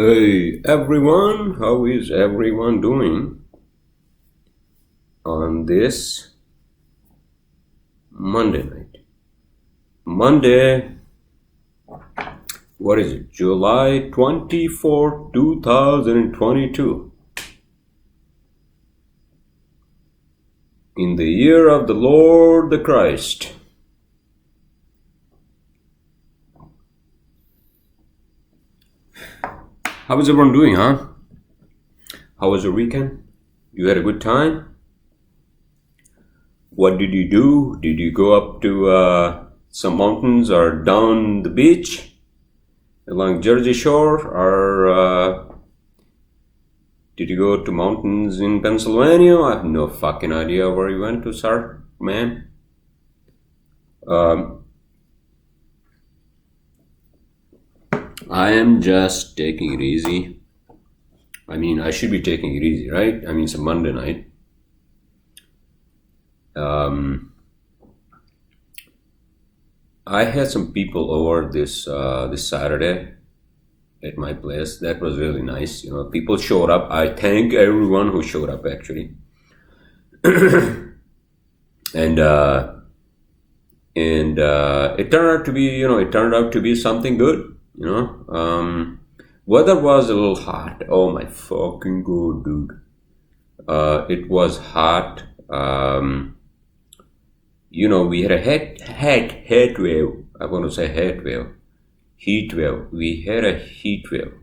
Hey everyone, how is everyone doing on this Monday night? Monday, what is it? July 24, 2022. In the year of the Lord the Christ. How is everyone doing, huh? How was your weekend? You had a good time? What did you do? Did you go up to some mountains or down the beach along Jersey Shore, or did you go to mountains in Pennsylvania? I have no fucking idea where you went to, sir, man. I am just taking it easy. I mean, I should be taking it easy, right? I mean, it's a Monday night. I had some people over this Saturday at my place. That was really nice. You know, people showed up. I thank everyone who showed up, actually. and it turned out to be something good. Weather was a little hot. Oh my fucking god, dude! It was hot. We had a heat wave. I want to say heat wave. We had a heat wave.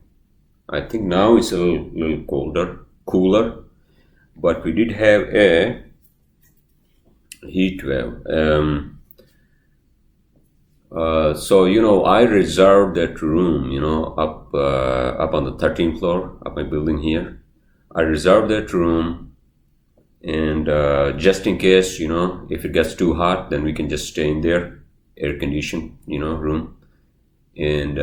I think now it's a little cooler, but we did have a heat wave. So I reserved that room, up on the 13th floor of my building here. I reserved that room, and just in case, if it gets too hot, then we can just stay in there, air conditioned, room. And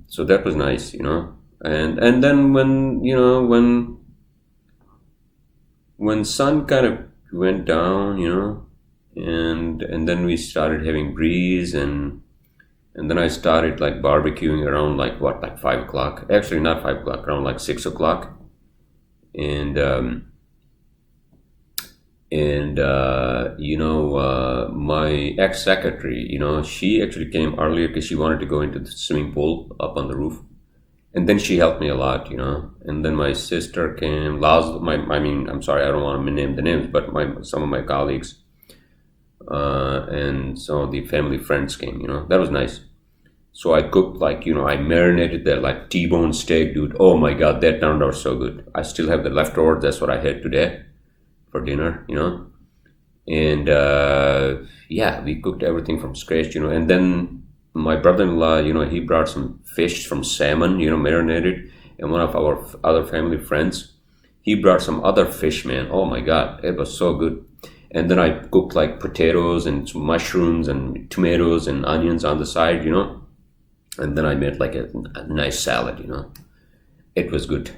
so that was nice, And then when sun kind of went down, and then we started having breeze, and then I started like barbecuing around like 5 o'clock. Actually, not 5 o'clock, around like 6 o'clock. And my ex-secretary, she actually came earlier because she wanted to go into the swimming pool up on the roof. And then she helped me a lot, And then my sister came. I'm sorry, I don't want to name the names, but some of my colleagues and some of the family friends came. That was nice. So I cooked I marinated that like T-bone steak, dude. Oh my god, that turned out so good. I still have the leftovers. That's what I had today for dinner. And we cooked everything from scratch. And then my brother-in-law, he brought some fish from salmon, marinated, and one of our other family friends, he brought some other fish, man. Oh my god, it was so good. And then I cooked like potatoes and some mushrooms and tomatoes and onions on the side, and then I made like a nice salad, It was good.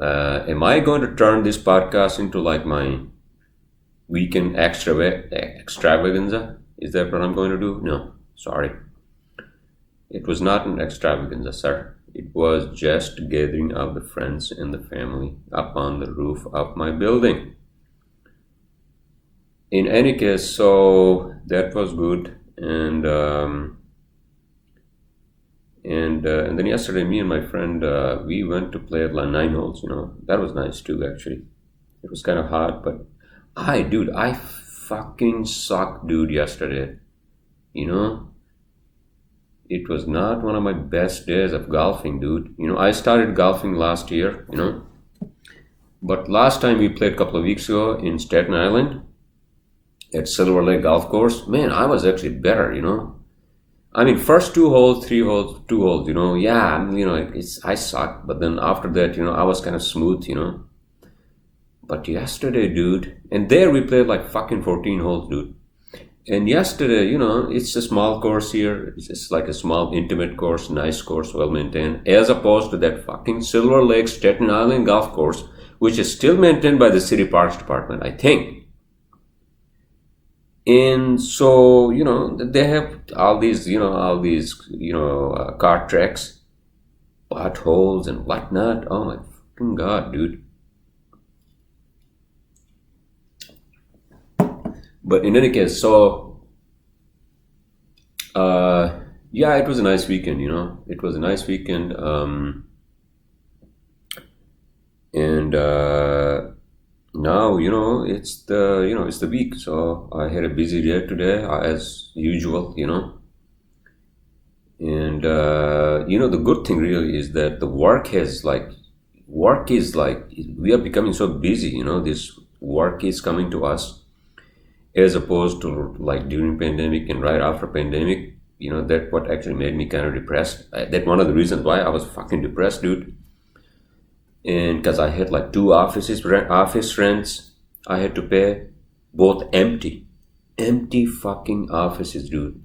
Am I going to turn this podcast into like my weekend extravaganza? Is that what I'm going to do? No. Sorry. It was not an extravaganza, sir. It was just gathering of the friends and the family up on the roof of my building. In any case, so that was good. And then yesterday, me and my friend, we went to play at 9 holes, That was nice too, actually. It was kind of hot, but I fucking sucked, dude, yesterday. It was not one of my best days of golfing, dude. I started golfing last year, but last time we played a couple of weeks ago in Staten Island at Silver Lake Golf Course, man, I was actually better, I mean, first 2 holes, 3 holes, 2 holes, I sucked, but then after that, I was kind of smooth, But yesterday, dude, and there we played like fucking 14 holes, dude. And yesterday, it's a small course here. It's just like a small, intimate course, nice course, well maintained, as opposed to that fucking Silver Lake Staten Island golf course, which is still maintained by the city parks department, I think. And so, they have all these, kart tracks. potholes and whatnot. Oh my fucking god, dude. But in any case, so yeah, it was a nice weekend. It was a nice weekend. And now it's the week. So I had a busy day today, as usual. And the good thing really is that the work is like we are becoming so busy. This work is coming to us, as opposed to like during pandemic and right after pandemic. That what actually made me kind of depressed. That one of the reasons why I was fucking depressed, dude. And because I had like two office rents I had to pay, both empty fucking offices, dude.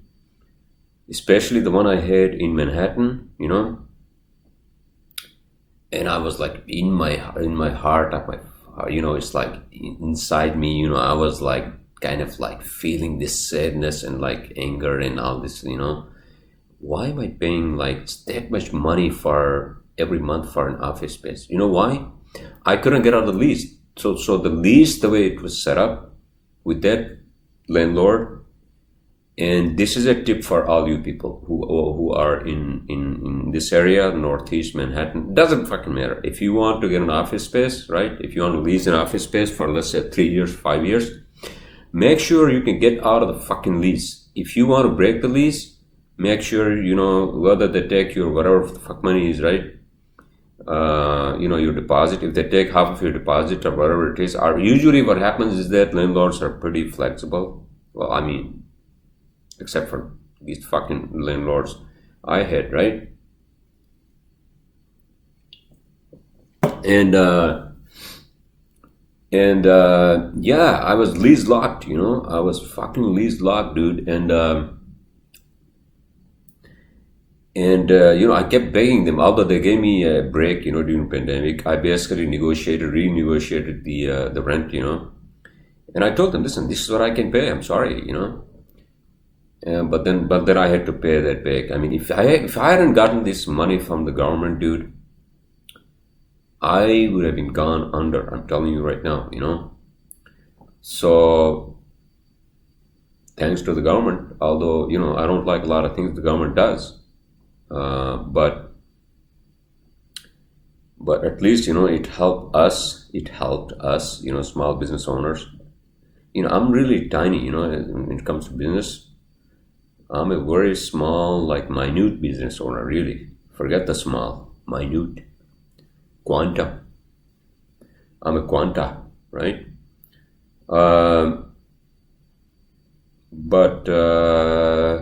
Especially the one I had in Manhattan, and I was like in my heart, it's like inside me, I was like kind of like feeling this sadness and like anger and all this. Why am I paying like that much money for every month for an office space? You know why? I couldn't get out of the lease. So the lease, the way it was set up with that landlord, and this is a tip for all you people who are in this area, Northeast Manhattan. Doesn't fucking matter. If you want to get an office space, right? If you want to lease an office space for, let's say, 3 years, 5 years, make sure you can get out of the fucking lease. If you want to break the lease, make sure, whether they take your whatever the fuck money is, right? Your deposit. If they take half of your deposit or whatever it is, or usually what happens is that landlords are pretty flexible. Well, I mean, except for these fucking landlords I had, right? And yeah, I was lease locked. I was fucking lease locked, dude. And I kept begging them, although they gave me a break, during pandemic. I basically renegotiated the rent, and I told them, listen, this is what I can pay. I'm sorry, but then I had to pay that back. I mean, if I hadn't gotten this money from the government, dude, I would have been gone under. I'm telling you right now, So thanks to the government, although I don't like a lot of things the government does. But at least it helped us. It helped us, small business owners. I'm really tiny, when it comes to business. I'm a very small, like minute business owner. Really, forget the small, minute, quanta. I'm a quanta, right? But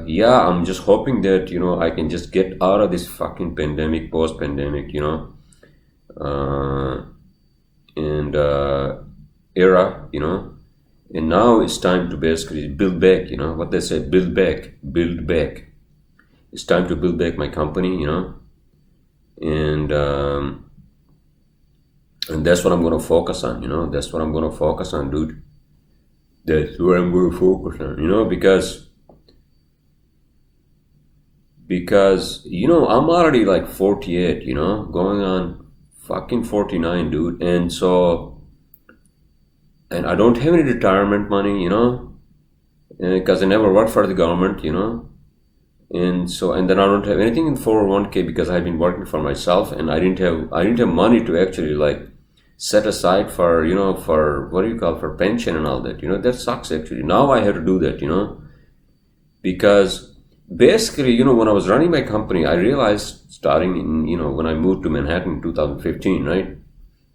yeah, I'm just hoping that I can just get out of this fucking pandemic, post-pandemic, and era, and now it's time to basically build back. What they say, build back. It's time to build back my company, and that's what I'm gonna focus on. That's what I'm gonna focus on, dude. That's what I'm going to focus on, because I'm already like 48, going on fucking 49, dude, and I don't have any retirement money, because I never worked for the government, and then I don't have anything in 401k because I've been working for myself, and I didn't have money to actually like set aside for for what do you call, for pension and all that. That sucks actually. Now I have to do that, because basically when I was running my company, I realized starting in when I moved to Manhattan in 2015, right,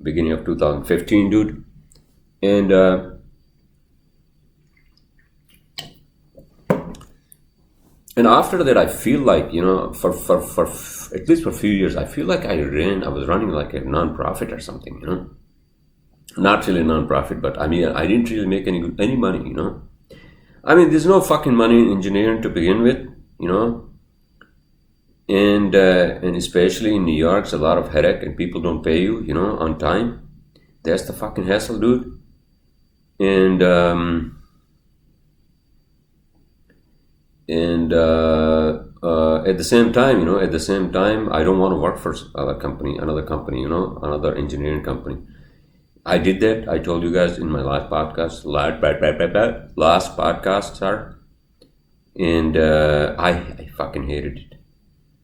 beginning of 2015, dude, and after that I feel like for at least for a few years I feel like I was running like a non-profit or something, not really non-profit, but I mean, I didn't really make any money, I mean, there's no fucking money in engineering to begin with, and especially in New York, it's a lot of headache, and people don't pay you, on time. That's the fucking hassle, dude. And at the same time, I don't want to work for another company, another engineering company. I did that. I told you guys in my last podcast, sir. And I fucking hated it.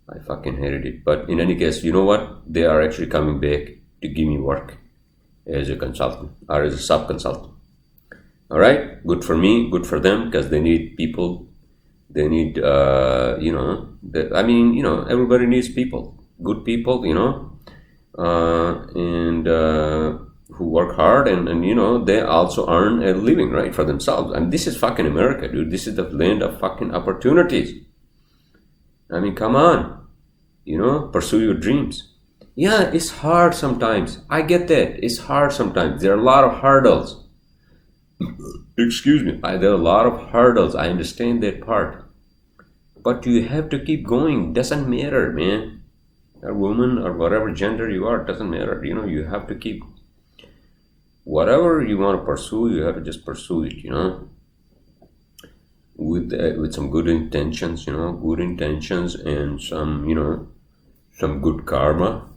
I fucking hated it. But in any case, you know what? They are actually coming back to give me work as a consultant or as a sub-consultant. All right? Good for me, good for them, because they need people. They need, everybody needs people. Good people, who work hard and they also earn a living, right, for themselves. I mean, this is fucking America, dude. This is the land of fucking opportunities. I mean, come on, pursue your dreams. Yeah, it's hard sometimes. I get that. It's hard sometimes. There are a lot of hurdles. Excuse me. There are a lot of hurdles. I understand that part. But you have to keep going. Doesn't matter, man. A woman or whatever gender you are, doesn't matter. You have to keep. Whatever you want to pursue, you have to just pursue it, with some good intentions, and some good karma.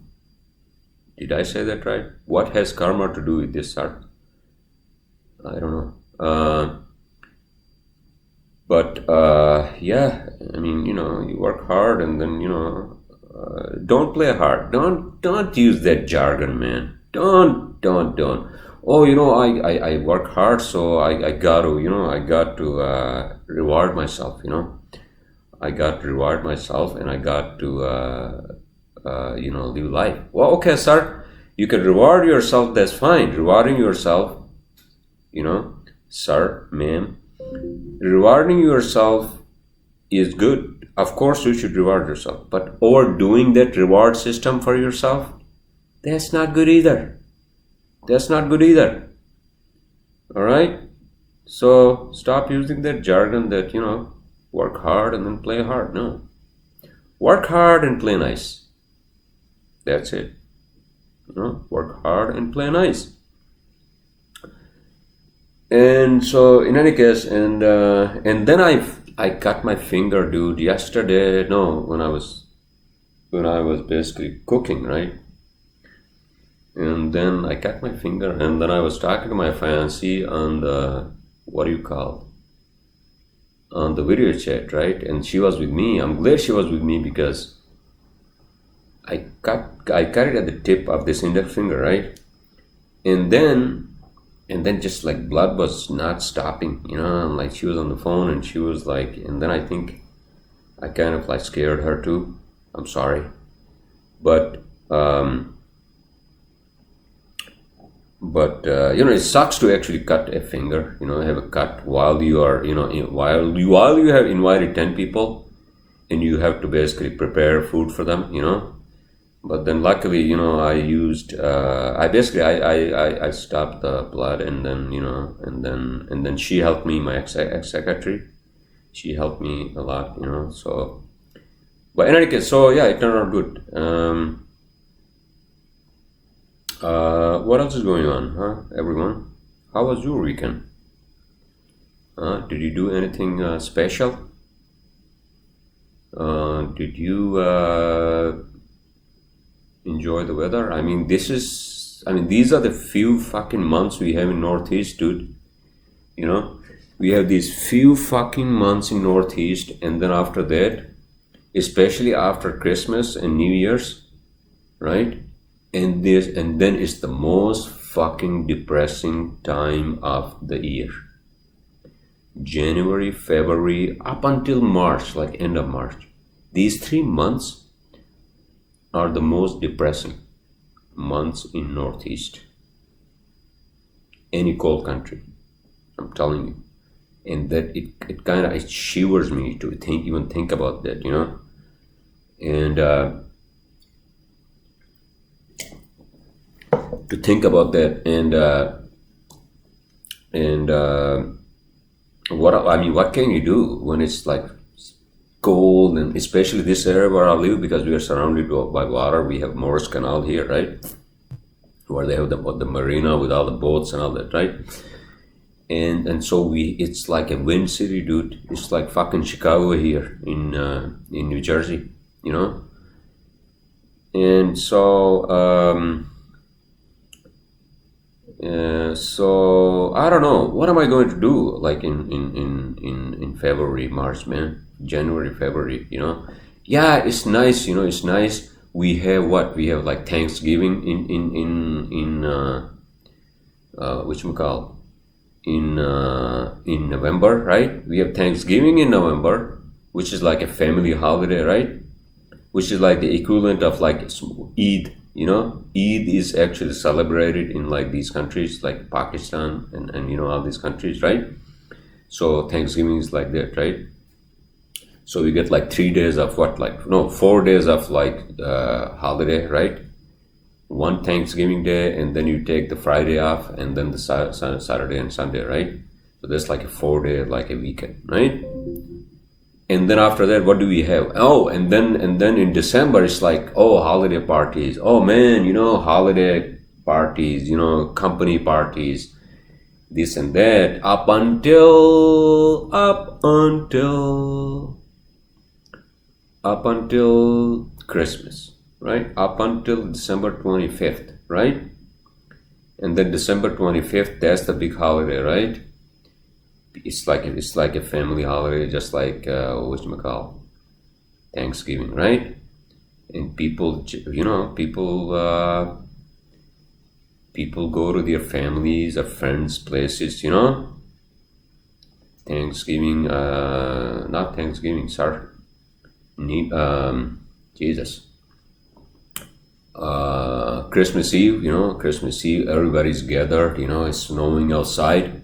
Did I say that right? What has karma to do with this, sir? I don't know. Yeah, I mean, you work hard and then, don't play hard. Don't use that jargon, man. Don't. Oh, I work hard, so I got to reward myself, I got to reward myself and I got to, live life. Well, okay, sir, you can reward yourself, that's fine. Rewarding yourself, sir, ma'am, rewarding yourself is good. Of course, you should reward yourself, but overdoing that reward system for yourself, that's not good either. All right? So stop using that jargon that, work hard and then play hard. No. Work hard and play nice. That's it. Work hard and play nice. And so in any case, and then I cut my finger, dude, yesterday. No, when I was basically cooking, right? And then I cut my finger, and then I was talking to my fiancée on the, on the video chat, right? And she was with me. I'm glad she was with me because I cut it at the tip of this index finger, right? And then just like blood was not stopping, and like she was on the phone and she was like, and then I think I kind of like scared her too. I'm sorry. But it sucks to actually cut a finger, have a cut while you are, while you have invited 10 people and you have to basically prepare food for them, But then luckily, I used, I stopped the blood and then, and then she helped me, my ex-secretary. She helped me a lot, so. But in any case, so yeah, it turned out good. What else is going on, everyone? How was your weekend? Did you do anything special? Did you enjoy the weather? I mean, these are the few fucking months we have in Northeast, dude. We have these few fucking months in Northeast, and then after that, especially after Christmas and New Year's, right? And then it's the most fucking depressing time of the year. January, February, up until March, like end of March. These 3 months are the most depressing months in Northeast. Any cold country, I'm telling you. And that it kind of shivers me to even think about that, And to think about that, what can you do when it's like cold, and especially this area where I live, because we are surrounded by water. We have Morris Canal here, right, where they have the marina with all the boats and all that, right? and so it's like a wind city, dude. It's like fucking Chicago here in New Jersey, you know. And so I don't know what am I going to do like in February, March, man, January, February, you know. Yeah, it's nice, you know. It's nice. We have like Thanksgiving which we call in November, right? We have Thanksgiving in November, which is like a family holiday, right? Which is like the equivalent of like Eid, you know. Eid is actually celebrated in like these countries like Pakistan and you know all these countries, right? So Thanksgiving is like that, right? So we get like 3 days of 4 days of like holiday, right? One Thanksgiving day, and then you take the Friday off, and then the Saturday and Sunday, right? So that's like a 4 day, like a weekend, right? And then after that, what do we have? Oh, and then in December, it's like, oh, holiday parties. Oh man, you know, holiday parties, you know, company parties, this and that, up until Christmas, right? Up until December 25th, right? And then December 25th, that's the big holiday, right? It's like a family holiday, just like whatchamacall, Thanksgiving, right? And people, you know, people go to their families or friends' places, you know. Thanksgiving, not Thanksgiving, sorry. Jesus. Christmas Eve, you know, Christmas Eve, everybody's gathered, you know, it's snowing outside.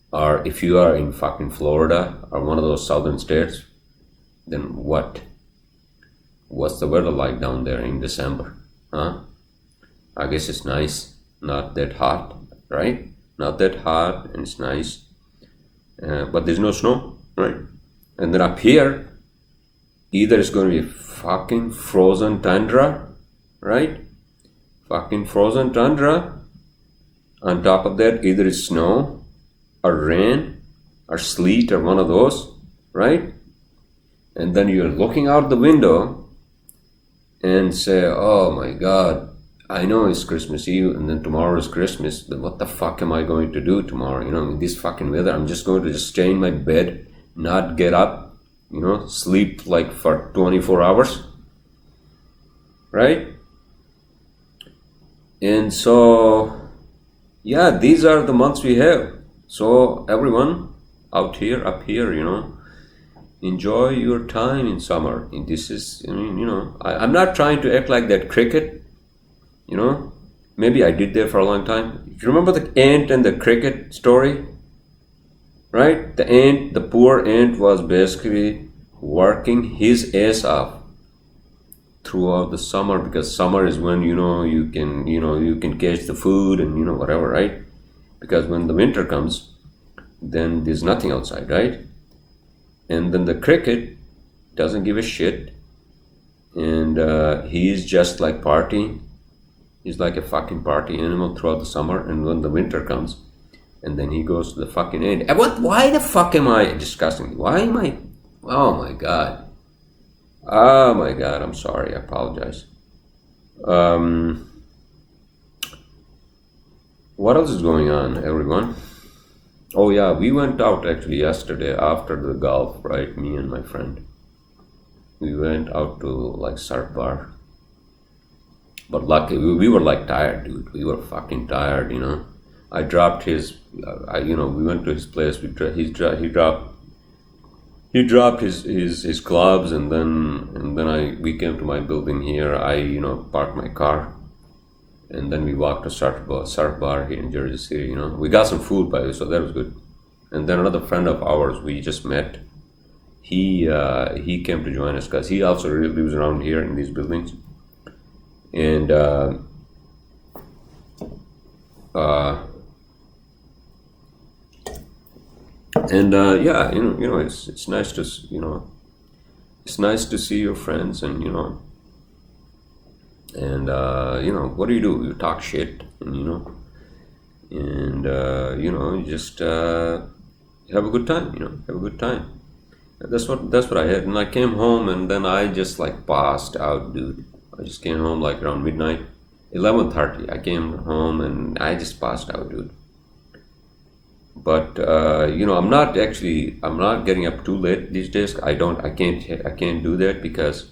Or if you are in fucking Florida or one of those southern states, then what's the weather like down there in December? Huh? I guess it's nice, not that hot, right? Not that hot, and it's nice, but there's no snow, right? And then up here, either it's going to be fucking frozen tundra, right? Fucking frozen tundra. On top of that, either it's snow or rain or sleet or one of those, right? And then you're looking out the window and say, oh my God, I know it's Christmas Eve and then tomorrow is Christmas. Then what the fuck am I going to do tomorrow? You know, in this fucking weather, I'm just going to just stay in my bed, not get up, you know, sleep like for 24 hours, right? And so, yeah, these are the months we have. So everyone out here, up here, you know, enjoy your time in summer. And this is, I mean, you know, I'm not trying to act like that cricket, you know. Maybe I did that for a long time. You remember the ant and the cricket story? Right? The ant, the poor ant was basically working his ass off throughout the summer, because summer is when, you know, you can catch the food and, you know, whatever, right? Because when the winter comes, then there's nothing outside, right? And then the cricket doesn't give a shit, and he's just like partying. He's like a fucking party animal throughout the summer, and when the winter comes, and then he goes to the fucking end. And why the fuck am I discussing? Why am I? Oh my God. Oh my God, I'm sorry, I apologize. What else is going on, everyone? Oh yeah, we went out actually yesterday after the golf, right? Me and my friend. We went out to like surf bar. But lucky, we were like tired, dude. We were fucking tired, you know. I dropped his, you know, we went to his place. He dropped his clubs, and then we came to my building here. I, you know, parked my car. And then we walked to surf bar here in Jersey City, you know. We got some food by the way, so that was good. And then another friend of ours we just met, he came to join us because he also really lives around here in these buildings. And yeah, you know, it's nice to, you know, it's nice to see your friends, and you know. And you know, what do? You talk shit, and you know, and just have a good time. Have a good time. That's what I had. And I came home, and then I just like passed out, dude. I just came home like around midnight, 11:30. I came home and I just passed out, dude. But I'm not getting up too late these days. I can't do that because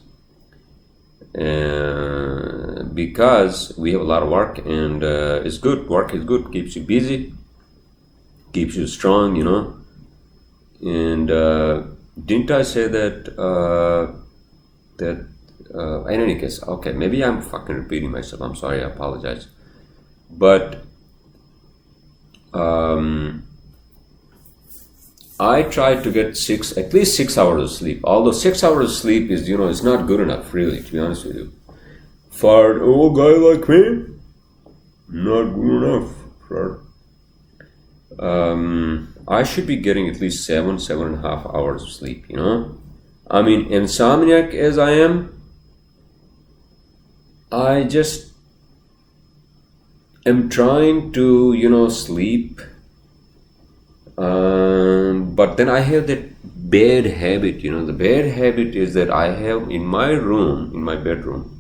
we have a lot of work, and it's good. Work is good, keeps you busy, keeps you strong, And didn't I say that in any case, okay, maybe I'm fucking repeating myself. I'm sorry, I apologize. But I try to get at least 6 hours of sleep. Although 6 hours of sleep is, it's not good enough, really, to be honest with you. For an old guy like me, not good enough. I should be getting at least 7.5 hours of sleep, I mean, insomniac as I am, I just am trying to, sleep. But then I have that bad habit, the bad habit is that I have in my bedroom,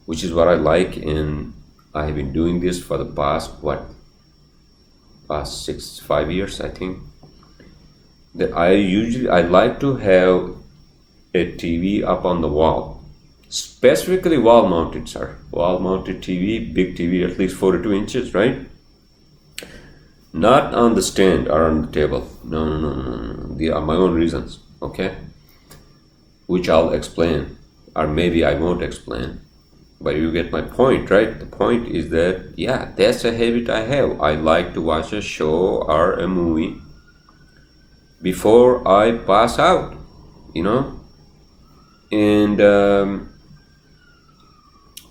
which is what I like, and I have been doing this for the past 5 years, I think, that I like to have a TV up on the wall, specifically wall-mounted, sir. Wall-mounted TV, big TV, at least 42 inches, right? Not on the stand or on the table. No. They are my own reasons, okay? Which I'll explain, or maybe I won't explain. But you get my point, right? The point is that, yeah, that's a habit I have. I like to watch a show or a movie before I pass out,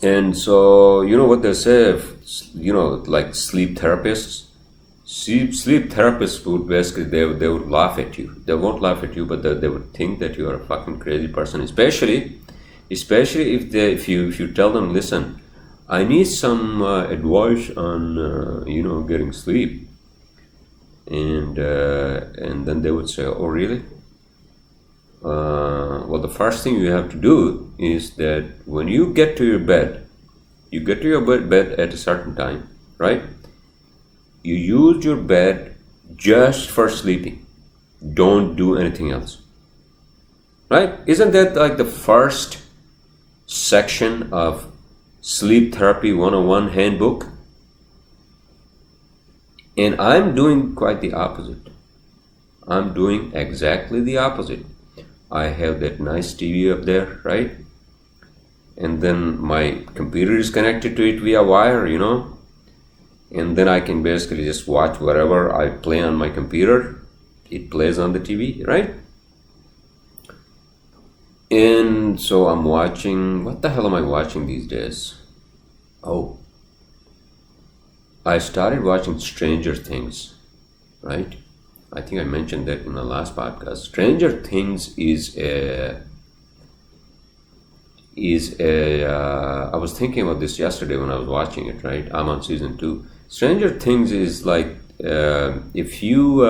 And so, what they say, like sleep therapists. Sleep therapists would basically, they would laugh at you. They won't laugh at you, but they would think that you are a fucking crazy person, especially if you tell them, listen, I need some advice on getting sleep, and then they would say, oh really? Well, the first thing you have to do is that when you get to your bed, bed at a certain time, right? You use your bed just for sleeping. Don't do anything else, right? Isn't that like the first section of Sleep Therapy 101 handbook? And I'm doing quite the opposite. I'm doing exactly the opposite. I have that nice TV up there, right? And then my computer is connected to it via wire, and then I can basically just watch whatever I play on my computer. It plays on the TV, right? And so I'm watching, what the hell am I watching these days? Oh, I started watching Stranger Things, right? I think I mentioned that in the last podcast. Stranger Things I was thinking about this yesterday when I was watching it, right? I'm on season 2. Stranger Things is like, if you,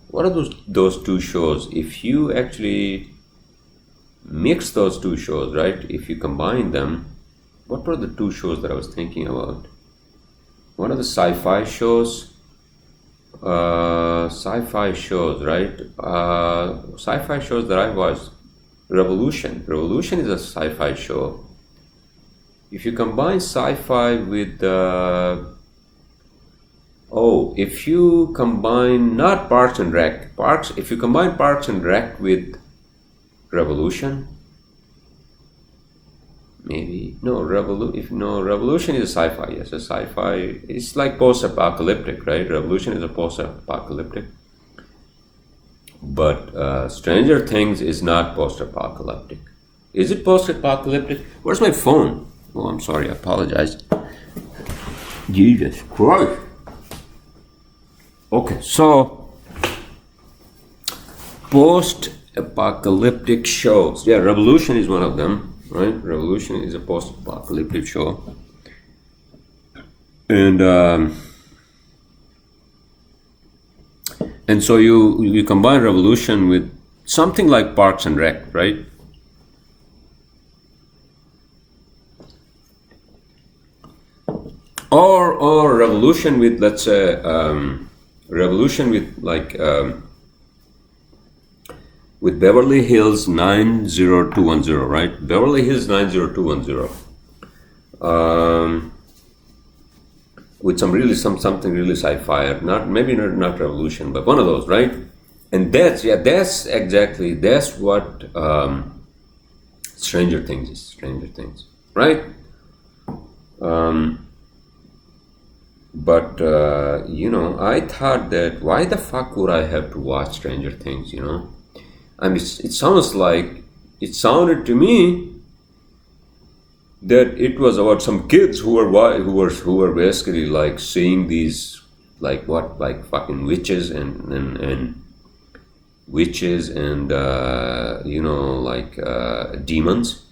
what are those two shows? If you actually mix those two shows, right? If you combine them, what were the two shows that I was thinking about? One of the sci-fi shows, right? Sci-fi shows that I watched, Revolution. Revolution is a sci-fi show. If you combine sci-fi with if you combine not Parks and Rec, if you combine Parks and Rec with Revolution, maybe Revolution is a sci-fi. Yes, a sci-fi. It's like post-apocalyptic, right? Revolution is a post-apocalyptic. But Stranger Things is not post-apocalyptic. Is it post-apocalyptic? Where's my phone? Oh, I'm sorry. I apologize. Jesus Christ. Okay, so post-apocalyptic shows. Yeah, Revolution is one of them, right? Revolution is a post-apocalyptic show. and and so you combine Revolution with something like Parks and Rec, right? Or Revolution with, let's say, Revolution with like with Beverly Hills 90210, right? Beverly Hills 90210. With something really sci-fi, not Revolution, but one of those, right? And that's what Stranger Things is. Stranger Things, right? But I thought that why the fuck would I have to watch Stranger Things? I mean, it sounded to me that it was about some kids who were basically like seeing these like fucking witches and demons.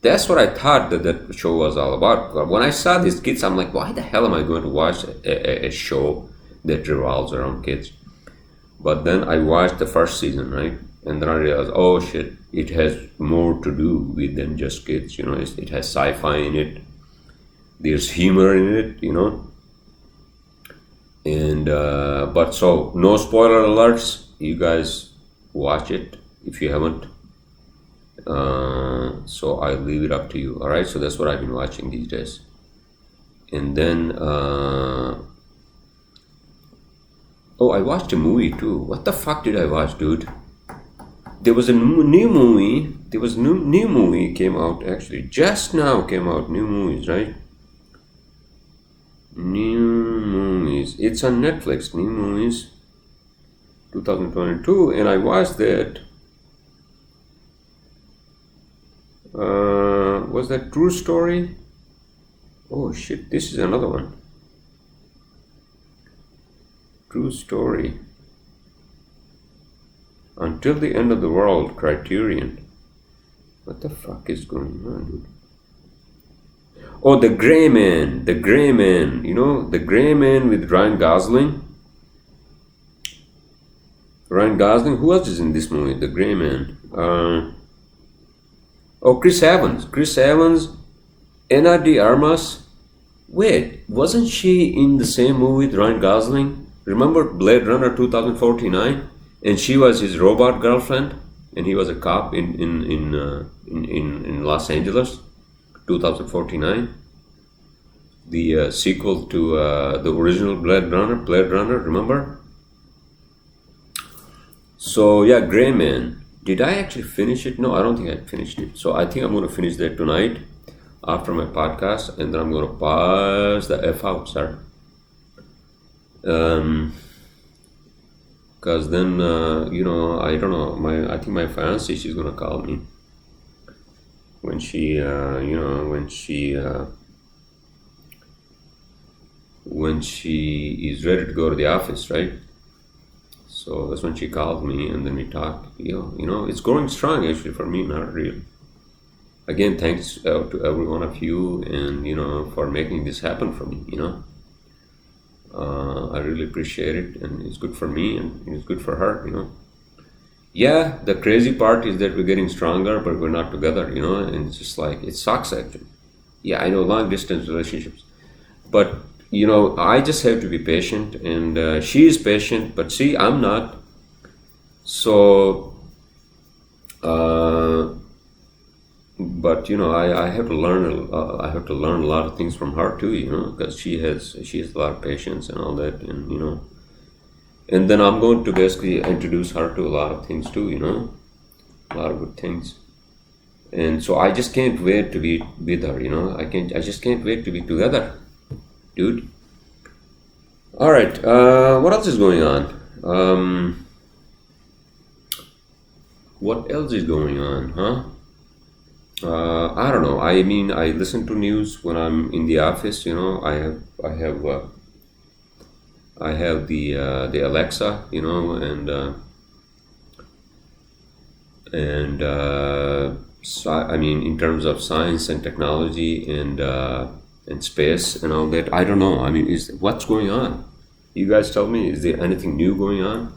That's what I thought that show was all about. But when I saw these kids, I'm like, why the hell am I going to watch a show that revolves around kids? But then I watched the first season, right? And then I realized, oh shit, it has more to do with than just kids. It has sci-fi in it. There's humor in it, And but so no spoiler alerts. You guys watch it if you haven't. So I leave it up to you. All right. So that's what I've been watching these days. And then I watched a movie too. What the fuck did I watch, dude? There was a new movie. There was new movie came out actually just now. Came out new movies, right? New movies. It's on Netflix. New movies, 2022, and I watched that. Was that True Story? Oh shit! This is another one. True Story. Until the End of the World, Criterion. What the fuck is going on, dude? Oh, The Gray Man. The Gray Man. The Gray Man with Ryan Gosling. Ryan Gosling. Who else is in this movie? The Gray Man. Chris Evans. Chris Evans. Ana de Armas. Wait, wasn't she in the same movie with Ryan Gosling? Remember Blade Runner 2049? And she was his robot girlfriend, and he was a cop in Los Angeles, 2049. The sequel to the original Blade Runner, remember? So yeah, Gray Man. Did I actually finish it? No, I don't think I finished it. So I think I'm going to finish that tonight after my podcast, and then I'm going to pass the F out, sir. Because then, I don't know. I think my fiancée, she's gonna call me when she is ready to go to the office, right? So that's when she called me, and then we talked. It's growing strong actually for me, not real. Again, thanks to every one of you, and for making this happen for me. I really appreciate it, and it's good for me, and it's good for her. Yeah, the crazy part is that we're getting stronger, but we're not together. And it's just like it sucks actually. Yeah, I know long distance relationships, but I just have to be patient, and she is patient, but see, I'm not. So, but I have to learn. I have to learn a lot of things from her too. Because she has a lot of patience and all that, and and then I'm going to basically introduce her to a lot of things too. A lot of good things, and so I just can't wait to be with her. I just can't wait to be together, dude. All right. What else is going on? What else is going on, huh? I don't know. I mean, I listen to news when I'm in the office. I have the Alexa, and so, I mean, in terms of science and technology, and and space and all that. I don't know. I mean, what's going on? You guys tell me. Is there anything new going on?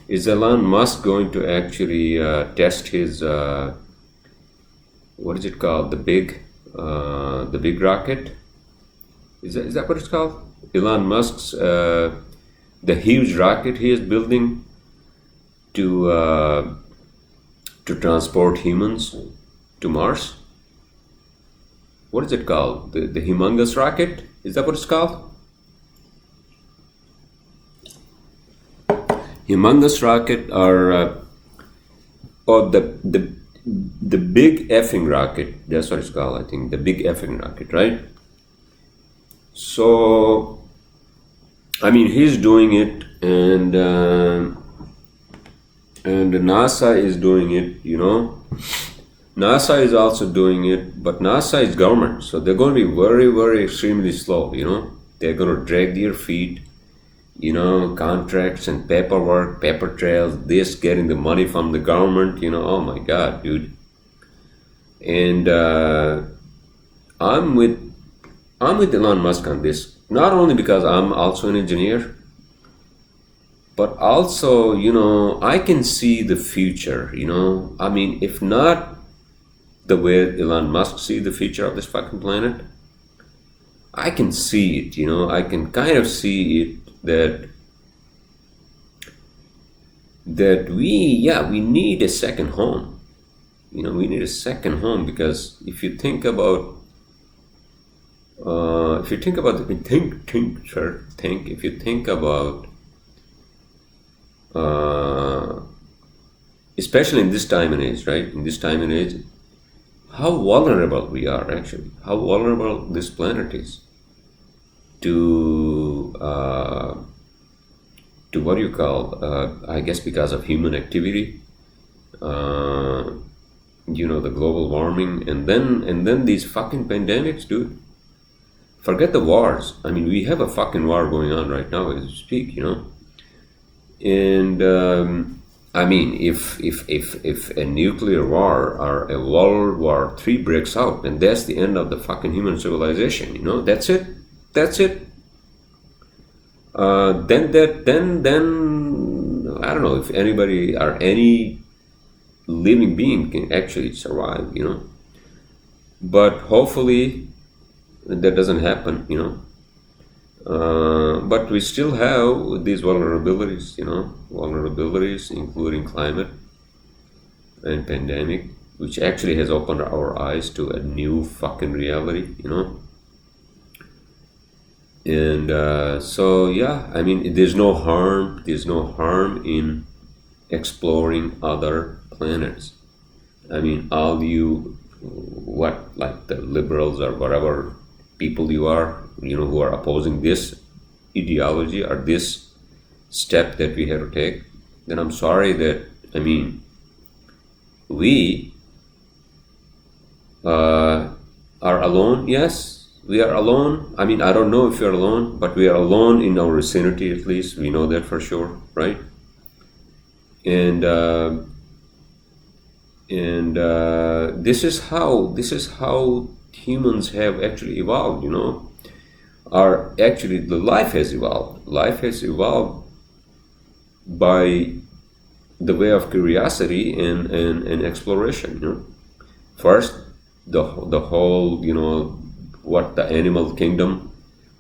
Is Elon Musk going to actually test his what is it called? The big rocket? Is that what it's called? Elon Musk's the huge rocket he is building to transport humans to Mars. What is it called? The humongous rocket? Is that what it's called? Humongous rocket, or the big effing rocket. That's what it's called, I think. The big effing rocket, right? So, I mean, he's doing it, and NASA is doing it. NASA is also doing it, but NASA is government, so they're going to be very, very extremely slow. They're going to drag their feet. Contracts and paperwork, paper trails, this, getting the money from the government, oh my God, dude. And I'm with Elon Musk on this, not only because I'm also an engineer, but also, I can see the future, I mean, if not the way Elon Musk see the future of this fucking planet, I can see it, I can kind of see it, that we need a second home. We need a second home, because if you think about if you think about especially in this time and age, right? In this time and age, how vulnerable we are, actually, how vulnerable this planet is to what do you call, I guess because of human activity, the global warming, and then these fucking pandemics, dude. Forget the wars. I mean, we have a fucking war going on right now as we speak, and I mean, if a nuclear war or a World War III breaks out, then that's the end of the fucking human civilization. That's it. Then I don't know if anybody or any living being can actually survive. But hopefully that doesn't happen. But we still have these vulnerabilities, including climate and pandemic, which actually has opened our eyes to a new fucking reality, And so, yeah, I mean, there's no harm in exploring other planets. I mean, like the liberals or whatever people you are, who are opposing this ideology or this step that we have to take, then I'm sorry that, I mean, we are alone. Yes, we are alone. I mean, I don't know if you're alone, but we are alone in our vicinity, at least. We know that for sure, right? And this is how humans have actually evolved, Actually, the life has evolved. Life has evolved by the way of curiosity and exploration, First, the whole, what the animal kingdom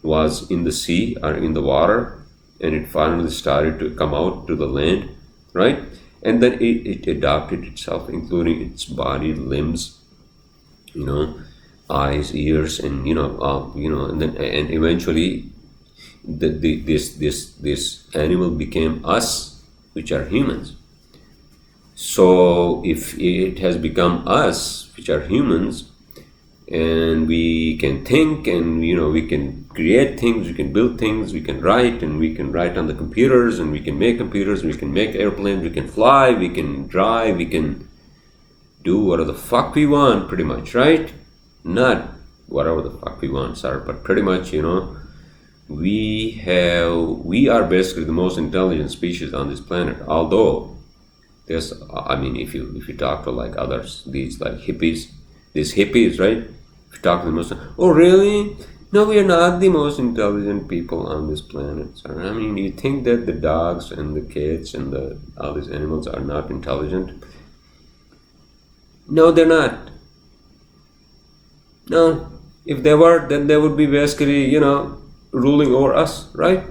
was in the sea or in the water, and it finally started to come out to the land, right? And then it adapted itself, including its body, limbs, eyes, ears, and and eventually this animal became us, which are humans. So if it has become us, which are humans, and we can think, and we can create things, we can build things, we can write, and we can write on the computers, and we can make computers, we can make airplanes, we can fly, we can drive, we can do whatever the fuck we want, pretty much, right? Not whatever the fuck we want, sir, but pretty much, we are basically the most intelligent species on this planet. Although if you talk to like others, these hippies, right? If you talk to the most, oh really? No, we are not the most intelligent people on this planet, sir. I mean, you think that the dogs and the cats and all these animals are not intelligent? No, they're not. No. If they were, then they would be basically, ruling over us, right?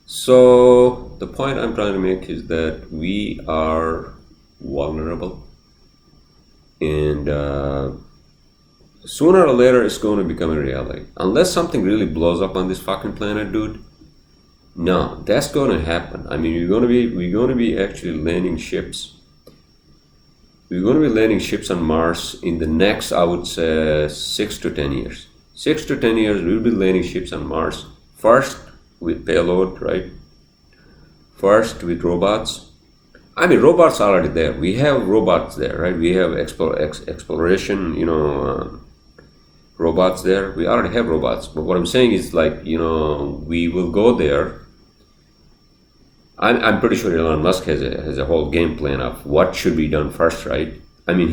So the point I'm trying to make is that we are vulnerable, and sooner or later it's going to become a reality. Unless something really blows up on this fucking planet, dude. No, that's going to happen. I mean, we're going to be actually landing ships. We're going to be landing ships on Mars in the next, I would say, 6 to 10 years. 6 to 10 years, we'll be landing ships on Mars. First with payload, right? First with robots. I mean, robots are already there. We have robots there, right? We have exploration, robots there. We already have robots. But what I'm saying is, like, we will go there. I'm pretty sure Elon Musk has a whole game plan of what should be done first, right? I mean,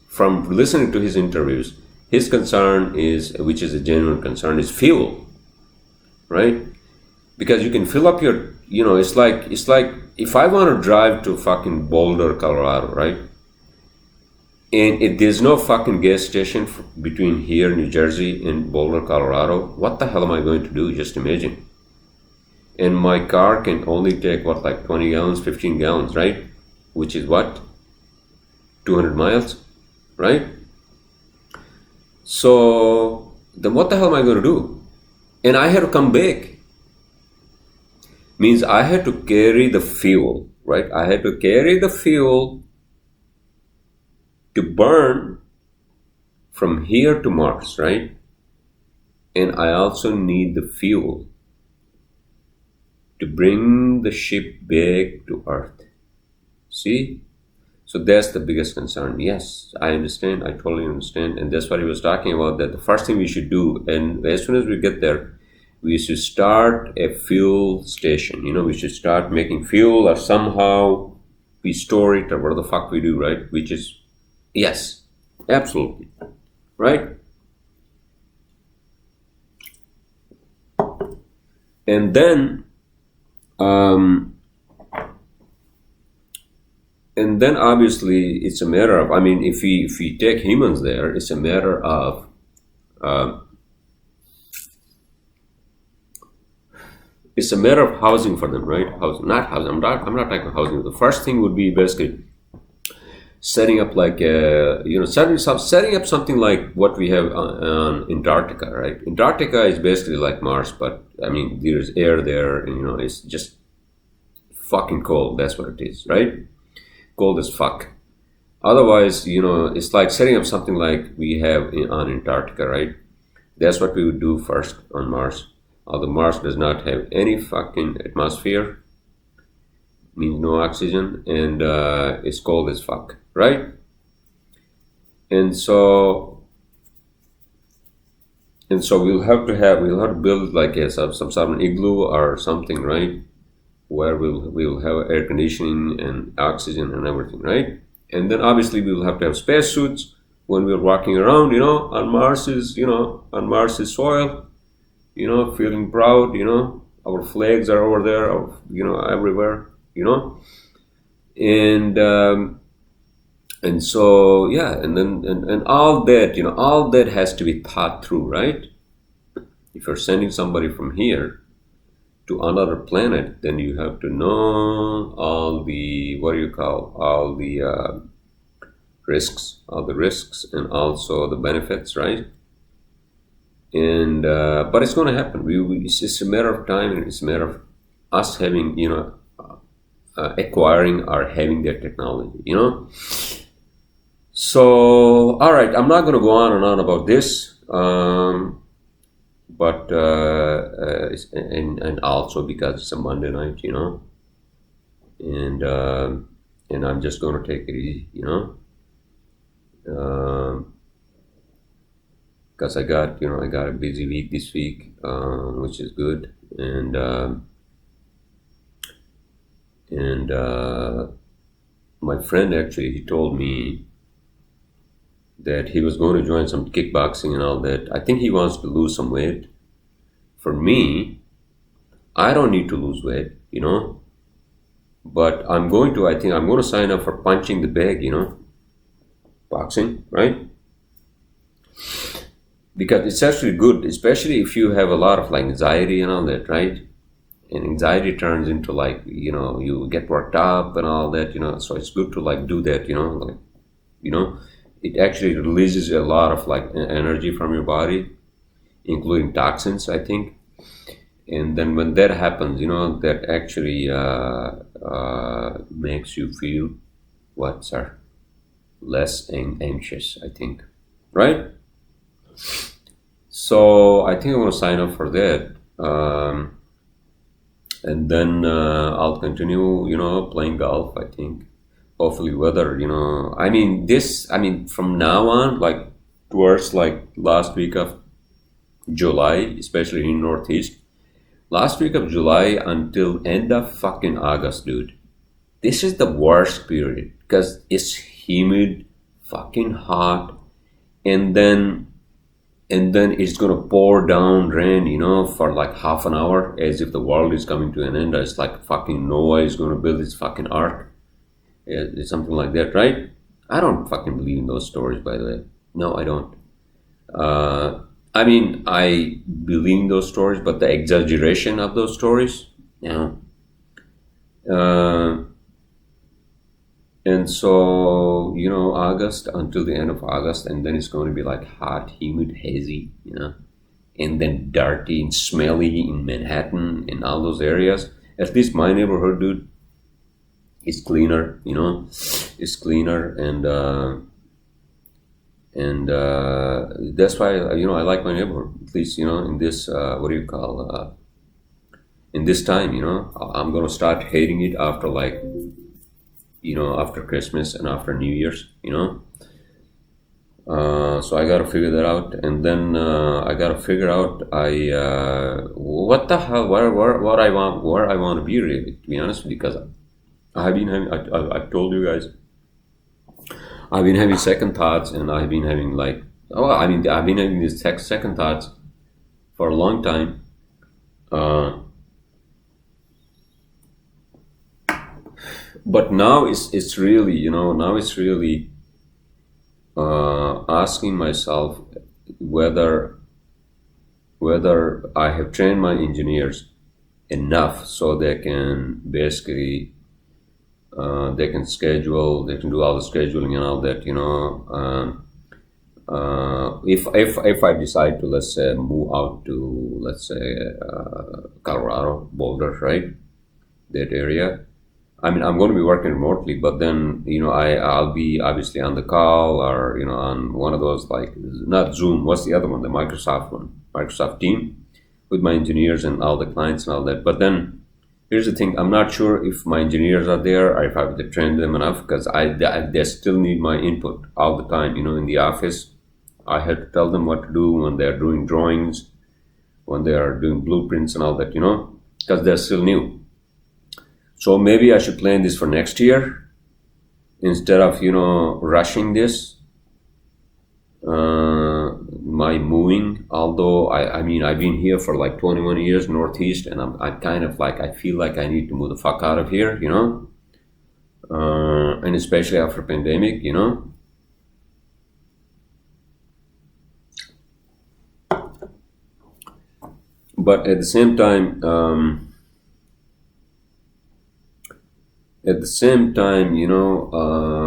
from listening to his interviews, his concern is, which is a genuine concern, is fuel, right? Because you can fill up your, it's like if I want to drive to fucking Boulder, Colorado, right? And if there's no fucking gas station between here, New Jersey, and Boulder, Colorado, what the hell am I going to do? Just imagine. And my car can only take, 20 gallons, 15 gallons, right? Which is what? 200 miles, right? So, then what the hell am I going to do? And I had to come back. Means I had to carry the fuel, right? I had to carry the fuel to burn from here to Mars, right? And I also need the fuel to bring the ship back to Earth. See? So that's the biggest concern. Yes, I understand. I totally understand. And that's what he was talking about, that the first thing we should do, and as soon as we get there, we should start a fuel station. We should start making fuel, or somehow we store it, or whatever the fuck we do, right? Which is, yes, absolutely, right? And then, obviously it's a matter of, I mean, if we take humans there, it's a matter of housing for them, right? Not housing. I'm not talking about housing. The first thing would be basically setting up setting up something like what we have on Antarctica, right? Antarctica is basically like Mars, but I mean, there's air there, and it's just fucking cold. That's what it is, right? Cold as fuck. Otherwise, it's like setting up something like we have on Antarctica, right? That's what we would do first on Mars. Although Mars does not have any fucking atmosphere, means no oxygen, and it's cold as fuck, right? And so we'll have to build like some sort of an igloo or something, right? Where we'll have air conditioning and oxygen and everything, right? And then obviously we'll have to have spacesuits when we're walking around, on Mars's soil, feeling proud, our flags are over there, everywhere, and so, yeah, and then, and all that, all that has to be thought through, right? If you're sending somebody from here to another planet, then you have to know all the, risks, and also the benefits, right? And but it's going to happen. It's just a matter of time, and it's a matter of us having, acquiring or having that technology, So, all right, I'm not going to go on and on about this, but and also because it's a Monday night, and I'm just going to take it easy, because I got a busy week this week, which is good, and my friend actually, he told me that he was going to join some kickboxing and all that. I think he wants to lose some weight. For me, I don't need to lose weight, but I think I'm going to sign up for punching the bag, boxing, right? Because it's actually good, especially if you have a lot of like anxiety and all that, right? And anxiety turns into like, you get worked up and all that, so it's good to like do that, like, you know, it actually releases a lot of like energy from your body, including toxins, I think. And then when that happens, that actually makes you feel what, sir? Less anxious, I think, right? So I think I want to sign up for that. And then I'll continue, playing golf, I think. Hopefully weather, from now on, like towards like last week of July, especially in Northeast, last week of July until end of fucking August, dude. This is the worst period because it's humid, fucking hot, and then it's gonna pour down rain, for like half an hour, as if the world is coming to an end. It's like fucking Noah is gonna build his fucking ark. It's something like that, right? I don't fucking believe in those stories, by the way. No, I don't. I believe in those stories, but the exaggeration of those stories, Uh, and so, August until the end of August, and then it's going to be like hot, humid, hazy, and then dirty and smelly in Manhattan and all those areas. At least my neighborhood, dude, is cleaner, it's cleaner, and that's why I like my neighborhood. At least in this in this time, I'm gonna start hating it after like after Christmas and after New Year's, so I gotta figure that out, and then I gotta figure out what the hell, where I want to be, really, to be honest, because I've been having, I've told you guys, I've been having second thoughts, and I've been having like, I've been having these second thoughts for a long time. But now it's really, now it's really asking myself whether I have trained my engineers enough so they can basically they can schedule, they can do all the scheduling and all that, if I decide to, let's say, move out to, let's say, Colorado, Boulder, right, that area. I'm going to be working remotely, but then I'll be obviously on the call, or on one of those, like, not Zoom. What's the other one? The Microsoft one, Microsoft Team, with my engineers and all the clients and all that. But then here's the thing: I'm not sure if my engineers are there or if I've trained them enough, because they still need my input all the time. In the office, I had to tell them what to do when they're doing drawings, when they are doing blueprints and all that. Because they're still new. So maybe I should plan this for next year instead of, rushing this, my moving. Although, I've been here for like 21 years, Northeast, and I'm kind of like, I feel like I need to move the fuck out of here, and especially after pandemic, But at the same time,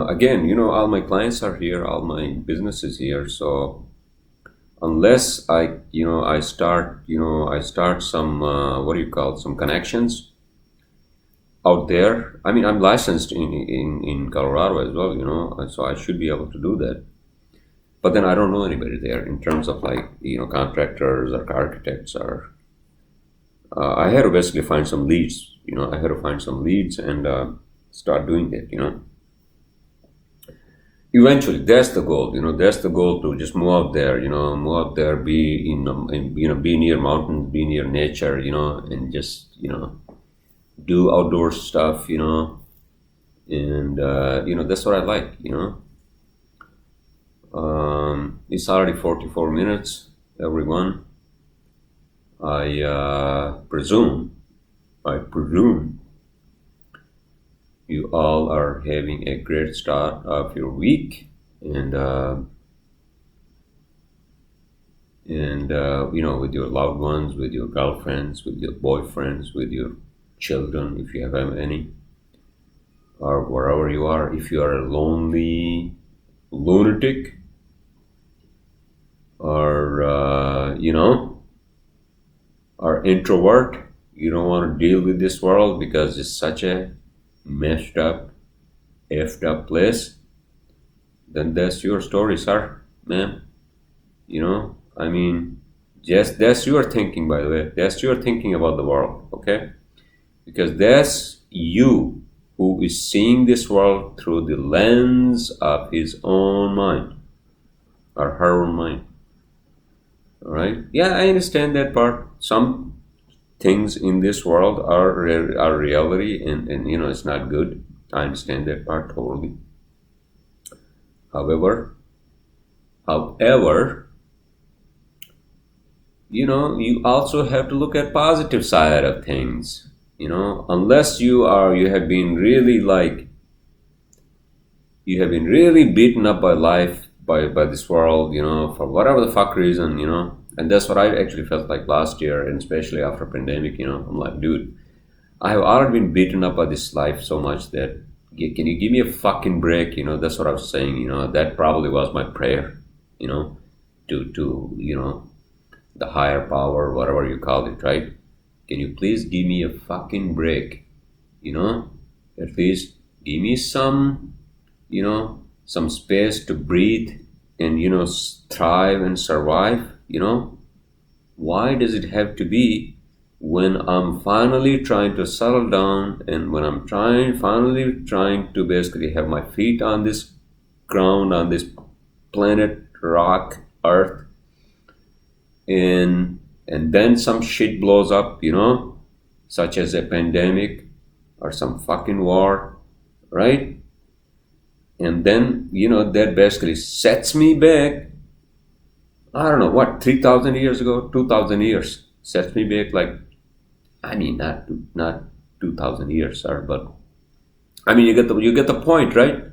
again, all my clients are here, all my business is here. So unless I start some, some connections out there. I'm licensed in Colorado as well, so I should be able to do that. But then I don't know anybody there in terms of like, contractors or architects, or I had to basically find some leads. I had to find some leads and start doing that. Eventually, that's the goal. That's the goal, to just move out there. Be be near mountains, be near nature. And just do outdoor stuff. And that's what I like. It's already 44 minutes, everyone. I presume you all are having a great start of your week, and with your loved ones, with your girlfriends, with your boyfriends, with your children, if you have any, or wherever you are. If you are a lonely lunatic, or or introvert, you don't want to deal with this world because it's such a messed up, effed up place, then that's your story, sir, ma'am. I mean, just that's your thinking, by the way. That's your thinking about the world, okay? Because that's you who is seeing this world through the lens of his own mind or her own mind. All right? Yeah, I understand that part. Some things in this world are reality, and it's not good. I understand that part totally. However, you also have to look at positive side of things. Unless you have been really beaten up by life, by this world, for whatever the fuck reason, and that's what I actually felt like last year, and especially after pandemic. I'm like, dude, I have already been beaten up by this life so much that can you give me a fucking break? That's what I was saying. That probably was my prayer. To the higher power, whatever you call it, right? Can you please give me a fucking break? At least give me some space to breathe and, thrive and survive. Why does it have to be when I'm finally trying to settle down, and when I'm finally trying to basically have my feet on this ground, on this planet, rock, earth, and then some shit blows up, such as a pandemic or some fucking war, right? And then, that basically sets me back, I don't know, what, 3,000 years ago, 2,000 years, sets me back like, I mean, not 2,000 years, sir, but I mean, you get the point, right?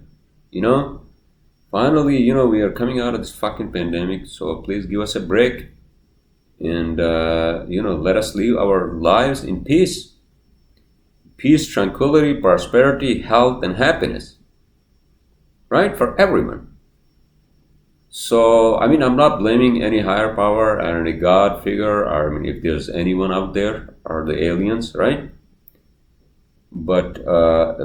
Finally, we are coming out of this fucking pandemic, so please give us a break, and let us live our lives in peace, tranquility, prosperity, health, and happiness, right, for everyone. So, I mean, I'm not blaming any higher power or any God figure, or I mean, if there's anyone out there, or the aliens, right? But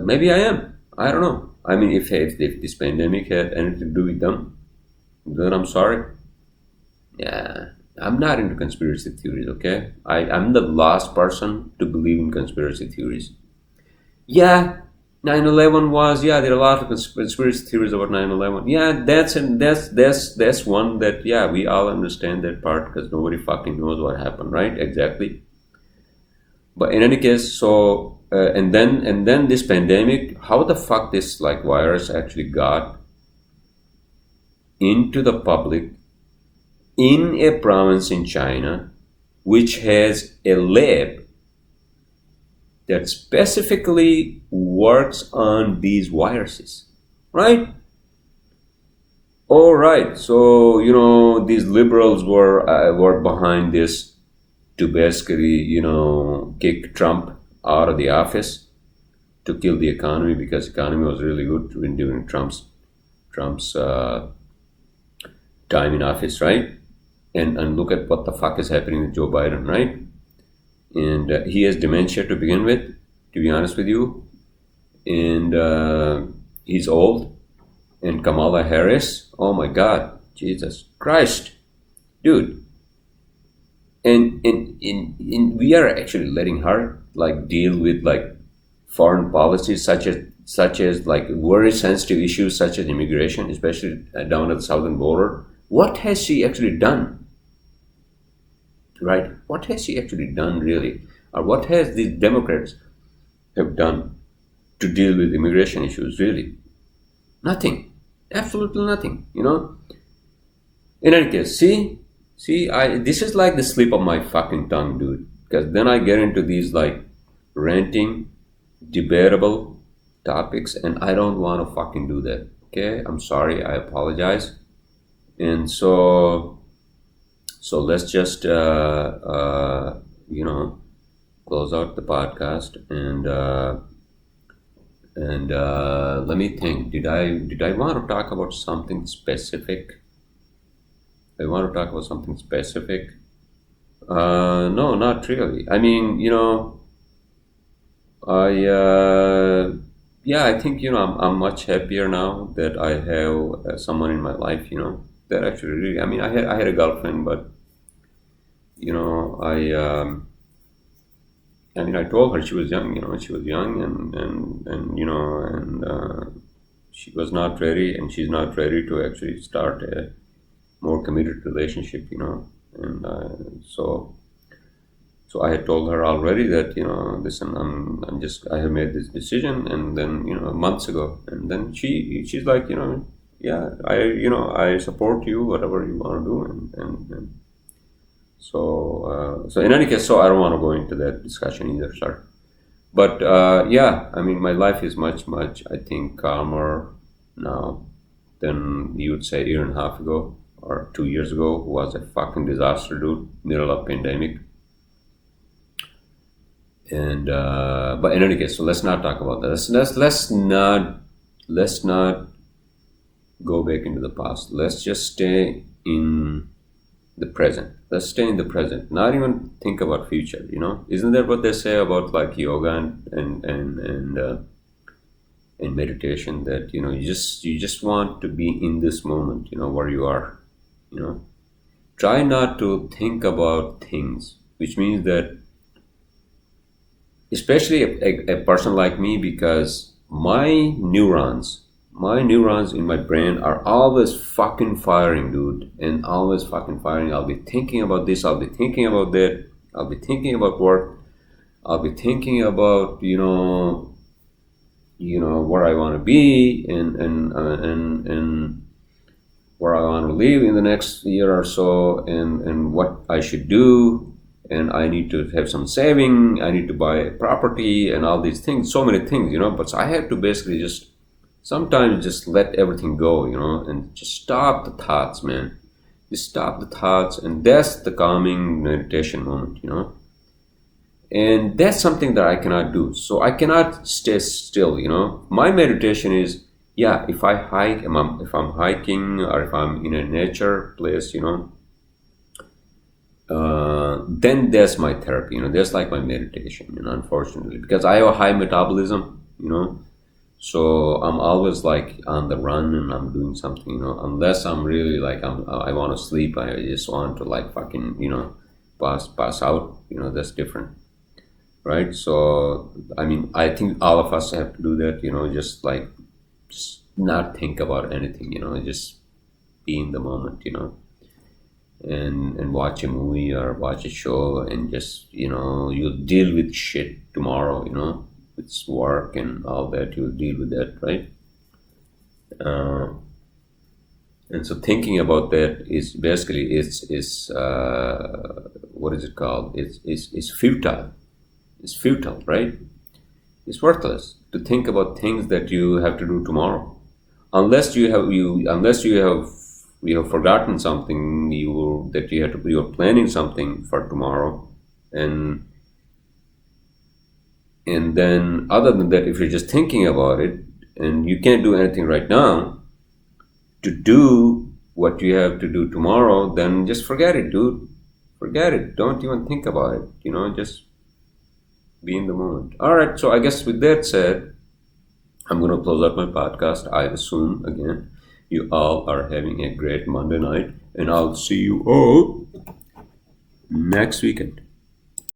maybe I am. I don't know. I mean, if this pandemic had anything to do with them, then I'm sorry. Yeah, I'm not into conspiracy theories, okay? I'm the last person to believe in conspiracy theories. Yeah, 9/11 was, yeah, there are a lot of conspiracy theories about 9/11. Yeah, that's one that, yeah, we all understand that part because nobody fucking knows what happened, right? Exactly. But in any case, so and then this pandemic, how the fuck this like virus actually got into the public in a province in China, which has a lab that specifically works on these viruses, right? All right, so these liberals were behind this to basically kick Trump out of the office, to kill the economy, because economy was really good during Trump's time in office, right? And look at what the fuck is happening with Joe Biden, right? And he has dementia to begin with, to be honest with you, and he's old. And Kamala Harris, oh my God, Jesus Christ, dude. And we are actually letting her like deal with like foreign policies such as like very sensitive issues such as immigration, especially down at the southern border. What has she actually done? Right? What has she actually done really? Or what has these Democrats have done to deal with immigration issues really? Nothing. Absolutely nothing, In any case, I this is like the slip of my fucking tongue, dude. Because then I get into these like ranting, debatable topics, and I don't want to fucking do that. Okay, I'm sorry. I apologize. And so let's just close out the podcast and let me think. Did I want to talk about something specific? I want to talk about something specific. No, not really. I mean, I yeah, I think I'm much happier now that I have someone in my life. That actually really. I mean, I had a girlfriend, but I mean, I told her she was young. She was young, and she was not ready, and she's not ready to actually start a more committed relationship. And so I had told her already that listen, I have made this decision, and then months ago, and then she's like yeah, I support you, whatever you want to do, and so in any case, so I don't want to go into that discussion either, sir. But yeah, I mean, my life is much, I think, calmer now than you would say a year and a half ago or 2 years ago. Was a fucking disaster, dude. Middle of pandemic. And but in any case, so let's not talk about that. Let's not go back into the past. Let's just stay in the present. Let's stay in the present. Not even think about future. Isn't that what they say about like yoga and meditation? That you just want to be in this moment. Where you are. Try not to think about things, which means that, especially a person like me, because my neurons in my brain are always fucking firing, dude, and always fucking firing. I'll be thinking about this, I'll be thinking about that, I'll be thinking about work, I'll be thinking about where I want to be and where I want to live in the next year or so, and what I should do. And I need to have some saving, I need to buy a property and all these things, so many things, but so I have to basically just sometimes just let everything go, and just stop the thoughts, man. Just stop the thoughts, and that's the calming meditation moment, and that's something that I cannot do. So I cannot stay still, My meditation is, yeah, if I hike, if I'm hiking or if I'm in a nature place, then that's my therapy, that's like my meditation, unfortunately, because I have a high metabolism, so I'm always like on the run and I'm doing something, unless I'm really like, I want to sleep, I just want to like fucking, pass out, that's different, right? So, I mean, I think all of us have to do that, just not think about anything, just be in the moment, and watch a movie or watch a show, and just you'll deal with shit tomorrow, with work and all that. You'll deal with that, right? And so thinking about that is basically is what is it called? It's futile. It's futile, right? It's worthless to think about things that you have to do tomorrow, unless you have forgotten something you're planning something for tomorrow, and then other than that, if you're just thinking about it and you can't do anything right now to do what you have to do tomorrow, then just forget it, dude. Forget it. Don't even think about it. Just be in the moment. All right. So I guess with that said, I'm going to close out my podcast. I assume again you all are having a great Monday night, and I'll see you all next weekend.